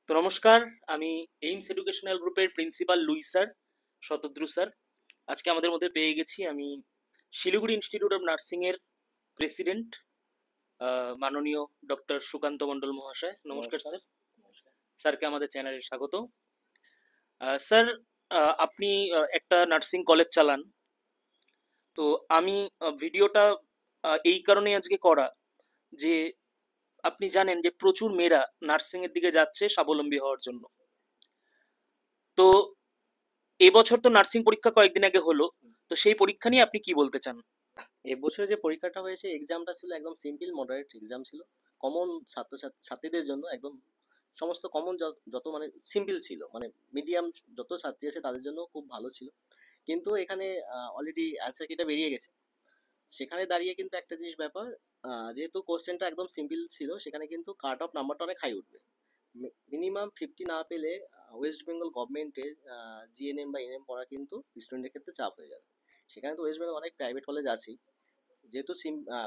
তো নমস্কার, আমি এইমস এডুকেশনাল গ্রুপের principal Louis sir, Shatadru sir. আজকে আমাদের মধ্যে পেয়ে গেছি আমি শিলিগুড়ি ইনস্টিটিউট অফ নার্সিং এর প্রেসিডেন্ট মাননীয় ডক্টর সুকান্ত মণ্ডল মহাশয়। নমস্কার নমস্কার। স্যার। নমস্কার। স্যারকে আমাদের চ্যানেলে স্বাগত। স্যার, আপনি একটা নার্সিং কলেজ চালান। তো আমি ভিডিওটা এই কারণে আজকে করা যে আপনি জানেন যে প্রচুর মেয়েরা নার্সিং এর দিকে যাচ্ছে স্বাবলম্বী হওয়ার জন্য। তো এবছর তো নার্সিং পরীক্ষা কয়েকদিন আগে হলো, তো সেই পরীক্ষা নিয়ে আপনি কি বলতে চান? এবছরে যে পরীক্ষাটা হয়েছে এক্সামটা ছিল একদম সিম্পল মডারেট এক্সাম ছিল। কমন ছাত্রীদের জন্য একদম সমস্ত কমন যত মানে সিম্পল ছিল, মানে মিডিয়াম যত ছাত্রী আছে তাদের জন্য খুব ভালো ছিল। কিন্তু এখানে অলরেডি অ্যান্সার কিটা বেরিয়ে গেছে। সেখানে দাঁড়িয়ে কিন্তু একটা জিনিস ব্যাপার, যেহেতু কোশ্চেনটা একদম সিম্পল ছিল সেখানে কিন্তু কাট অফ নাম্বারটা অনেক হাই উঠবে। মিনিমাম 50 না পেলে ওয়েস্ট বেঙ্গল গভর্নমেন্টে জিএনএম বা এনএম পড়া কিন্তু স্টুডেন্টের ক্ষেত্রে চাপ হয়ে যাবে। সেখানে তো ওয়েস্ট বেঙ্গল অনেক প্রাইভেট কলেজ আছেই। যেহেতু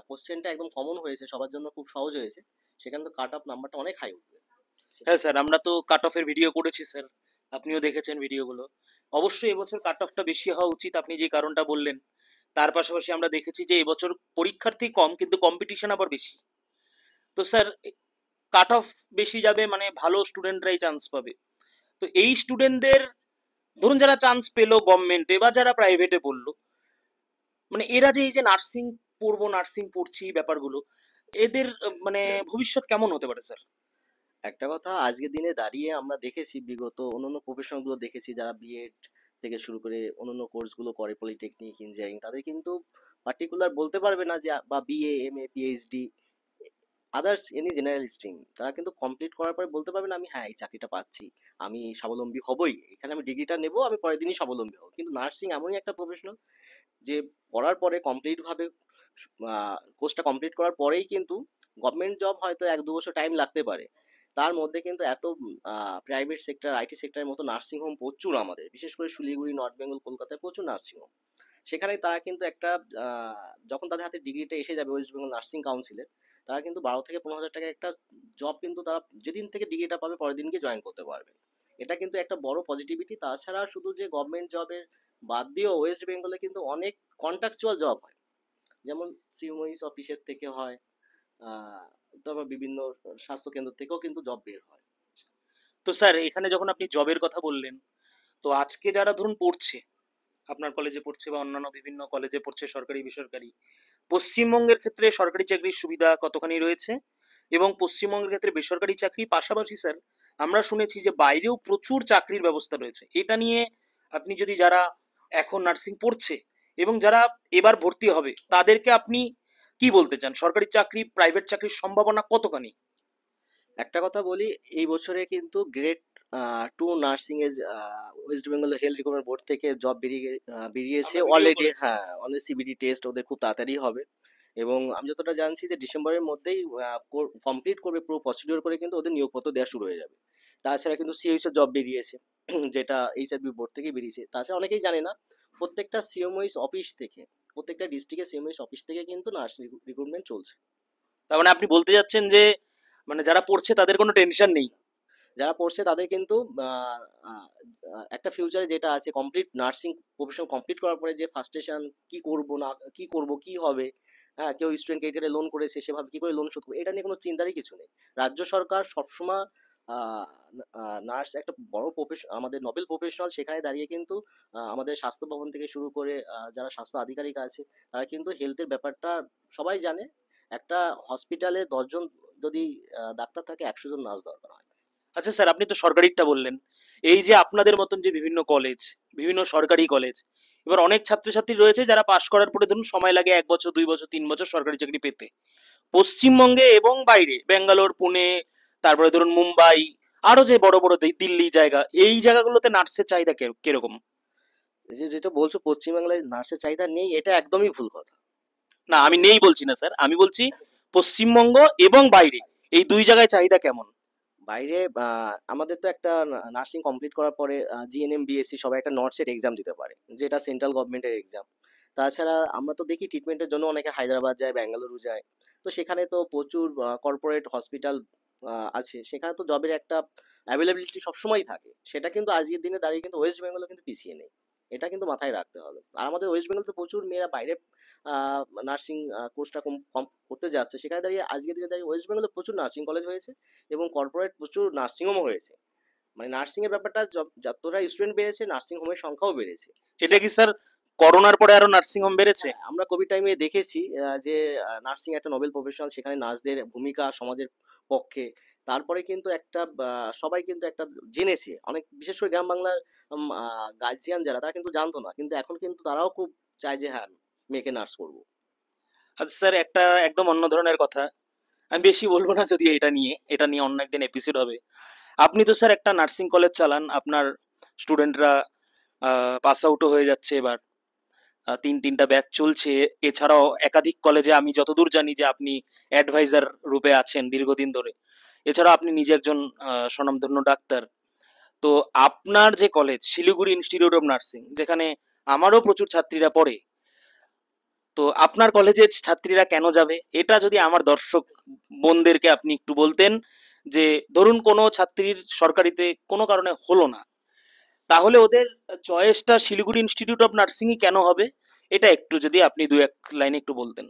কোশ্চেনটা একদম কমন হয়েছে, সবার জন্য খুব সহজ হয়েছে, সেখানে তো কাট অফ নাম্বারটা অনেক হাই উঠবে। হ্যাঁ স্যার, আমরা তো কাট অফের ভিডিও করেছি স্যার, আপনিও দেখেছেন ভিডিওগুলো। অবশ্যই এবছর কাট অফটা বেশি হওয়া উচিত, আপনি যে কারণটা বললেন। তার পাশাপাশি আমরা দেখেছি যে এবছর পরীক্ষার্থী কম কিন্তু কম্পিটিশন আবার বেশি। তো স্যার, কাট অফ বেশি যাবে মানে ভালো স্টুডেন্টরাই চান্স পাবে। তো এই স্টুডেন্টদের, ধরুন যারা চান্স পেলো গভর্নমেন্টে বা যারা প্রাইভেটে পড়লো, মানে এরা যে এই যে নার্সিং পড়বো, নার্সিং পড়ছি, ব্যাপারগুলো এদের মানে ভবিষ্যৎ কেমন হতে পারে স্যার? একটা কথা, আজকের দিনে দাঁড়িয়ে আমরা দেখেছি বিগত অন্যান্য প্রফেশন গুলো দেখেছি, যারা বিএড থেকে শুরু করে অন্যান্য কোর্স গুলো করে, পলিটেকনিক, ইঞ্জিনিয়ারিং, তাদের কিন্তু পার্টিকুলার বলতে পারবে না যে, বা BA, MA, PhD, others any general stream, তারা কিন্তু কমপ্লিট করার পরে বলতে পারবে না আমি হ্যাঁ এই চাকরিটা পাচ্ছি, আমি স্বাবলম্বী হবই, এখানে আমি ডিগ্রিটা নেবো, আমি পরের দিনই স্বাবলম্বী হবো। কিন্তু নার্সিং এমনই একটা প্রফেশনাল যে পড়ার পরে কমপ্লিট ভাবে কোর্সটা কমপ্লিট করার পরেই কিন্তু গভর্নমেন্ট জব হয়তো 1-2 বছর টাইম লাগতে পারে। তার মধ্যে কিন্তু এত প্রাইভেট সেক্টর, আইটি সেক্টরের মতো নার্সিং হোম প্রচুর আমাদের, বিশেষ করে শিলিগুড়ি, নর্থ বেঙ্গল, কলকাতায় প্রচুর নার্সিং হোম। সেখানে তারা কিন্তু একটা যখন তাদের হাতে ডিগ্রিটা এসে যাবে ওয়েস্ট বেঙ্গল নার্সিং কাউন্সিলের, তারা কিন্তু 12 থেকে 15 হাজার টাকা একটা জব কিন্তু তারা যেদিন থেকে ডিগ্রিটা পাবে পরের দিনকে জয়েন করতে পারবে। এটা কিন্তু একটা বড় পজিটিভিটি। তাছাড়া শুধু যে গভর্নমেন্ট জবের বাদ দিয়েও ওয়েস্ট বেঙ্গলে কিন্তু অনেক কন্ট্রাকচুয়াল জব হয়, যেমন সিএমওইস অফিসের থেকে হয়, আহ, তারপর বিভিন্ন স্বাস্থ্য কেন্দ্র থেকেও কিন্তু জব বের হয়। তো স্যার, এখানে যখন আপনি জবের কথা বললেন, তো আজকে যারা ধরুন পড়ছে, আপনার কলেজে পড়ছে বা অন্যান্য বিভিন্ন কলেজে পড়ছে, সরকারি বেসরকারি, পশ্চিমবঙ্গের ক্ষেত্রে সরকারি চাকরির সুবিধা কতখানি রয়েছে এবং পশ্চিমবঙ্গের ক্ষেত্রে বেসরকারি চাকরি পাশাপাশি স্যার আমরা শুনেছি যে বাইরেও প্রচুর চাকরির ব্যবস্থা রয়েছে, এটা নিয়ে আপনি যদি, যারা এখন নার্সিং পড়ছে এবং যারা এবার ভর্তি হবে, তাদেরকে আপনি কি বলতে চান? সরকারি চাকরি, প্রাইভেট চাকরির সম্ভাবনা কতখানি? একটা কথা বলি, এই বছরে কিন্তু গ্রেড 2 নার্সিং এর West Bengal health recruitment board থেকে জব বেরিয়েছে আমরা ভিডিও অলরেডি। করেছি। হ্যাঁ, অলরেডি সিবিটি টেস্ট ওদের খুব তাড়াতাড়ি হবে, এবং আমি যতটা জানছি যে ডিসেম্বরের মধ্যেই কমপ্লিট করবে, পুরো প্রসিডিওর করে কিন্তু ওদের নিয়োগপত্র দেওয়া শুরু হয়ে যাবে। তাছাড়া কিন্তু সিএইচ এর জব বেরিয়েছে, যেটা এইচআরবি বোর্ড থেকে বেরিয়েছে। তাছাড়া অনেকেই জানে না, প্রত্যেকটা সিএমওইস অফিস থেকে, প্রত্যেকটা ডিস্ট্রিক্টের সিএমওইস অফিস থেকে কিন্তু নার্স রিক্রুটমেন্ট চলছে। তার মানে আপনি বলতে যাচ্ছেন যে মানে যারা পড়ছে তাদের কোনো টেনশন নেই? যারা পড়ছে তাদের কিন্তু আহ, আহ, একটা ফিউচারে যেটা আছে, কমপ্লিট নার্সিং প্রফেশন কমপ্লিট করার পরে যে ফার্স্টেশন, কি করব না কি করব কি হবে, হ্যাঁ, কেউ স্টুডেন্ট ক্রেডিটে লোন করেছে, সেভাবে কি করে লোন শোধ করবে, এটা নিয়ে কোনো চিন্তারই কিছু নেই। রাজ্য সরকার সবসময় নার্স একটা বড় প্রফেশন, আমাদের নোবেল প্রফেশনাল, সেখানে দাঁড়িয়ে কিন্তু আমাদের স্বাস্থ্য ভবন থেকে শুরু করে যারা স্বাস্থ্য আধিকারিক আছে, তারা কিন্তু হেলথের ব্যাপারটা সবাই জানে। একটা হসপিটালে 10 জন যদি ডাক্তার থাকে, 100 জন নার্স দরকার হয়। আচ্ছা স্যার, আপনি তো সরকারিটা বললেন, এই যে আপনাদের মতন যে বিভিন্ন কলেজ, বিভিন্ন সরকারি কলেজ, এবার অনেক ছাত্রছাত্রী রয়েছে যারা পাশ করার পরে ধরুন সময় লাগে 1 বছর, 2 বছর, 3 বছর সরকারি চাকরি পেতে। পশ্চিমবঙ্গে এবং বাইরে, ব্যাঙ্গালোর, পুনে, তারপরে ধরুন মুম্বাই, আরো যে বড় বড় দিল্লি জায়গা, এই জায়গাগুলোতে নার্সের চাহিদা কিরকম? যেটা বলছো পশ্চিমবাংলায় নার্সের চাহিদা নেই, এটা একদমই ভুল কথা। না, আমি নেই বলছি না স্যার, আমি বলছি পশ্চিমবঙ্গ এবং বাইরে এই দুই জায়গায় চাহিদা কেমন? বাইরে আমাদের তো একটা নার্সিং কমপ্লিট করার পরে জিএনএম, বিএসসি সবাই একটা নর্থ সেট এক্সাম দিতে পারে, যেটা সেন্ট্রাল গভর্নমেন্টের এক্সাম। তাছাড়া আমরা তো দেখি ট্রিটমেন্টের জন্য অনেকে হায়দ্রাবাদ যায়, ব্যাঙ্গালুরু যায়। তো সেখানে তো প্রচুর কর্পোরেট হসপিটাল আছে, সেখানে তো জবের একটা অ্যাভেলেবিলিটি সবসময়ই থাকে। সেটা কিন্তু আজকের দিনে দাঁড়িয়ে কিন্তু ওয়েস্ট বেঙ্গলে কিন্তু পিছিয়ে নেই। এটা কিন্তু মাথায় রাখতে হবে। আর আমাদের ওয়েস্ট বেঙ্গল তো প্রচুর মেয়েরা বাইরে নার্সিং কোর্সটা করতে যাচ্ছে। সেখানে দাঁড়িয়ে আজকের দিনে দাঁড়িয়ে ওয়েস্ট বেঙ্গলে প্রচুর নার্সিং কলেজ হয়েছে এবং কর্পোরেট প্রচুর নার্সিং হোমও হয়েছে। মানে নার্সিং এর ব্যাপারটা যতটা স্টুডেন্ট বেড়েছে, নার্সিং হোমের সংখ্যাও বেড়েছে। এটা কি স্যার করোনার পরে আরো নার্সিং হোম বেড়েছে? হ্যাঁ, আমরা কোভিড টাইমে দেখেছি যে নার্সিং একটা নোবেল প্রফেশনাল, সেখানে নার্সদের ভূমিকা সমাজের পক্ষে। তারপরে কিন্তু একটা সবাই কিন্তু একটা জেনেছে, অনেক বিশেষ করে গ্রাম বাংলার গার্জিয়ান যারা, তারা কিন্তু জানতো না, কিন্তু এখন কিন্তু তারাও খুব চায় যে হ্যাঁ, মেয়েকে নার্স করবো। আচ্ছা স্যার, একটা একদম অন্য ধরনের কথা, আমি বেশি বলবো না, যদি এটা নিয়ে অন্য একদিন এপিসোড হবে। আপনি তো স্যার একটা নার্সিং কলেজ চালান, আপনার স্টুডেন্টরা পাস আউটও হয়ে যাচ্ছে এবার, তিনটা ব্যাচ চলছে। এছাড়াও একাধিক কলেজে আমি যতদূর জানি যে আপনি অ্যাডভাইজার রূপে আছেন দীর্ঘদিন ধরে। এছাড়া আপনি নিজে একজন স্বনামধন্য ডাক্তার। তো আপনার যে college Siliguri institute of nursing, যেখানে আমারও প্রচুর ছাত্রীরা পড়ে, তো আপনার কলেজের ছাত্রীরা কেন যাবে, এটা যদি আমার দর্শক বোনদেরকে আপনি একটু বলতেন। যে ধরুন কোনো ছাত্রীর সরকারিতে কোনো কারণে হলো না, তাহলে ওদের চয়েসটা শিলিগুড়ি ইনস্টিটিউট অফ নার্সিংই কেন হবে, এটা একটু যদি আপনি দু এক লাইনে একটু বলতেন।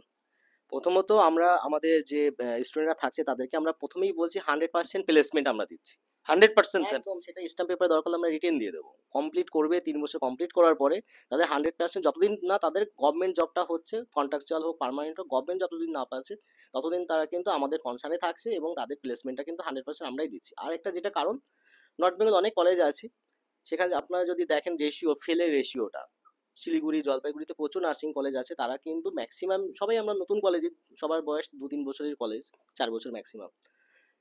প্রথমত আমরা আমাদের যে স্টুডেন্টরা থাকছে তাদেরকে আমরা প্রথমেই বলছি 100% প্লেসমেন্ট আমরা দিচ্ছি। 100% স্যার? একদম, সেটা স্ট্যাম্প পেপার দরকার হলে আমরা রিটেন দিয়ে দেবো। কমপ্লিট করবে, 3 বছর কমপ্লিট করার পরে তাদের 100%, যতদিন না তাদের গভর্নমেন্ট জবটা হচ্ছে, কন্ট্রাকচুয়াল হোক পার্মানেন্ট হোক, গভর্নমেন্ট যতদিন না পাচ্ছে ততদিন তারা কিন্তু আমাদের কনসার্নে থাকছে এবং তাদের প্লেসমেন্টটা কিন্তু 100% আমরাই দিচ্ছি। আর একটা যেটা কারণ, নর্থ বেঙ্গল অনেক কলেজ আছে, সেখানে আপনারা যদি দেখেন রেশিও, ফেলের রেশিওটা, শিলিগুড়ি জলপাইগুড়িতে প্রচুর নার্সিং কলেজ আছে, তারা কিন্তু ম্যাক্সিমাম সবাই, আমরা নতুন কলেজে, সবার বয়স 2-3 বছরের কলেজ, 4 বছর ম্যাক্সিমাম।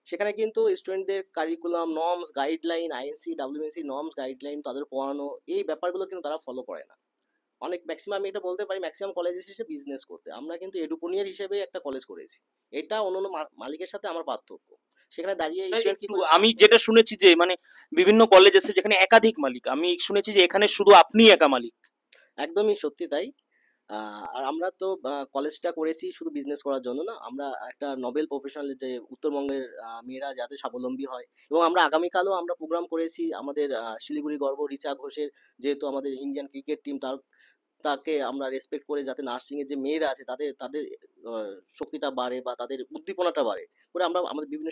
সেখানে কিন্তু স্টুডেন্টদের curriculum norms guideline, INC WNC norms guideline, তাদের পড়ানো এই ব্যাপারগুলো কিন্তু তারা ফলো করে না। অনেক ম্যাক্সিমাম, আমি এটা বলতে পারি ম্যাক্সিমাম কলেজ এসেছে বিজনেস করতে। আমরা কিন্তু এডুপোনিয়ার হিসেবে একটা কলেজ করেছি। এটা অন্যান্য মালিকের সাথে আমার পার্থক্য। সেখানে দাঁড়িয়ে স্যার স্টুডেন্ট কি একটু, করে? আমি যেটা শুনেছি যে মানে বিভিন্ন কলেজ আছে যেখানে একাধিক মালিক, আমি শুনেছি যে এখানে শুধু আপনি একা মালিক। একদমই সত্যি তাই। আর আমরা তো কলেজটা করেছি শুধু বিজনেস করার জন্য না, আমরা একটা নোবেল প্রফেশনাল, যে উত্তরবঙ্গের মেয়েরা যাতে স্বাবলম্বী হয়। এবং আমরা আগামীকালও আমরা প্রোগ্রাম করেছি আমাদের শিলিগুড়ি গর্ব রিচা ঘোষের, যেহেতু আমাদের ইন্ডিয়ান ক্রিকেট টিম, তাকে আমরা রেসপেক্ট করে যাতে নার্সিং এর যে মেয়েরা আছে তাদের তাদের শক্তিটা বাড়ে বা তাদের উদ্দীপনাটা বাড়ে করে, আমরা আমাদের বিভিন্ন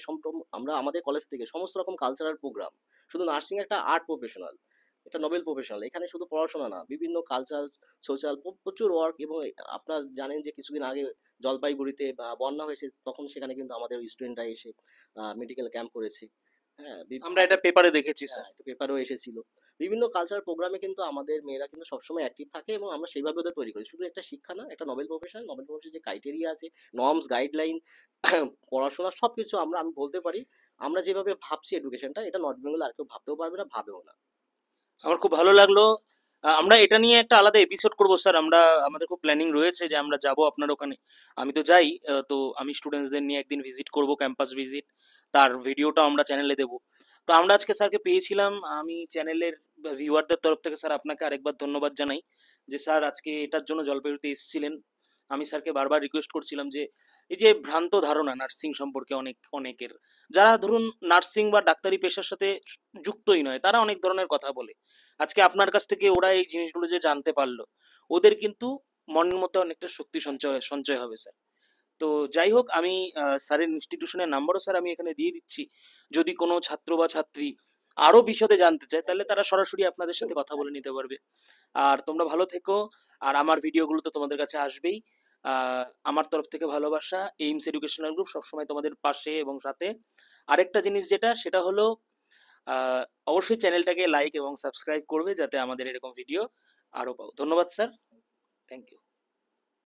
আমরা আমাদের কলেজ থেকে সমস্ত রকম কালচারাল প্রোগ্রাম, শুধু নার্সিং একটা আর্ট প্রফেশনাল, এটা নোবেল প্রফেশনাল, এখানে শুধু পড়াশোনা না, বিভিন্ন কালচার, সোশ্যাল প্রচুর ওয়ার্ক। এবং আপনারা জানেন যে কিছুদিন আগে জলপাইগুড়িতে বন্যা হয়েছে, তখন সেখানে কিন্তু আমাদের স্টুডেন্টরা এসে মেডিকেল ক্যাম্প করেছে। হ্যাঁ, আমরা এটা পেপারে দেখেছি হ্যাঁ, স্যার। একটা পেপারও এসেছিল। বিভিন্ন কালচারাল প্রোগ্রামে কিন্তু আমাদের মেয়েরা কিন্তু সবসময় অ্যাক্টিভ থাকে এবং আমরা সেইভাবে ওদের তৈরি করি। শুধু একটা শিক্ষা না, একটা নোবেল প্রফেশন, নোবেল প্রফেশন যে ক্রাইটেরিয়া আছে, নর্মস গাইডলাইন, পড়াশোনা সবকিছু আমি বলতে পারি, আমরা যেভাবে ভাবছি এডুকেশনটা, এটা নর্থ বেঙ্গল আর কেউ ভাবতেও পারবে না, ভাবেও না। আমার খুব ভালো লাগলো। আমরা এটা নিয়ে একটা আলাদা এপিসোড করবো স্যার, আমাদের খুব প্ল্যানিং রয়েছে যে আমরা যাব আপনার ওখানে। আমি তো যাই, তো আমি স্টুডেন্টসদের নিয়ে একদিন ভিজিট করব, ক্যাম্পাস ভিজিট, তার ভিডিওটা আমরা চ্যানেলে দেবো। তো আমরা আজকে স্যারকে পেয়েছিলাম, আমি চ্যানেলের ভিউয়ারদের তরফ থেকে স্যার আপনাকে আরেকবার ধন্যবাদ জানাই যে স্যার আজকে এটার জন্য জলপাইগুড়িতে এসেছিলেন। আমি স্যারকে বারবার রিকোয়েস্ট করছিলাম যে এই যে ভ্রান্ত ধারণা নার্সিং সম্পর্কে অনেকের, যারা ধরুন নার্সিং বা ডাক্তারি পেশার সাথে যুক্তই নয়, তারা অনেক ধরনের কথা বলে। আজকে আপনার কাছ থেকে ওরা এই জিনিসগুলো যে জানতে পারলো, ওদের কিন্তু মনের মধ্যে অনেকটা শক্তি সঞ্চয় সঞ্চয় হবে স্যার। তো যাই হোক, আমি স্যারের ইনস্টিটিউশনের নাম্বারও স্যার আমি এখানে দিয়ে দিচ্ছি। যদি কোনো ছাত্র বা ছাত্রী আরো বিশদে জানতে চায়, তাহলে তারা সরাসরি আপনাদের সাথে কথা বলে নিতে পারবে। আর তোমরা ভালো থেকো, আর আমার ভিডিওগুলো তো তোমাদের কাছে আসবেই। আমার তরফ থেকে ভালোবাসা, এইমস এডুকেশনাল গ্রুপ সবসময় তোমাদের পাশে এবং সাথে। আরেকটা জিনিস যেটা, সেটা হলো অবশ্যই চ্যানেলটাকে লাইক এবং সাবস্ক্রাইব করবে, যাতে আমাদের এরকম ভিডিও আরো পাও। ধন্যবাদ স্যার, থ্যাংক ইউ।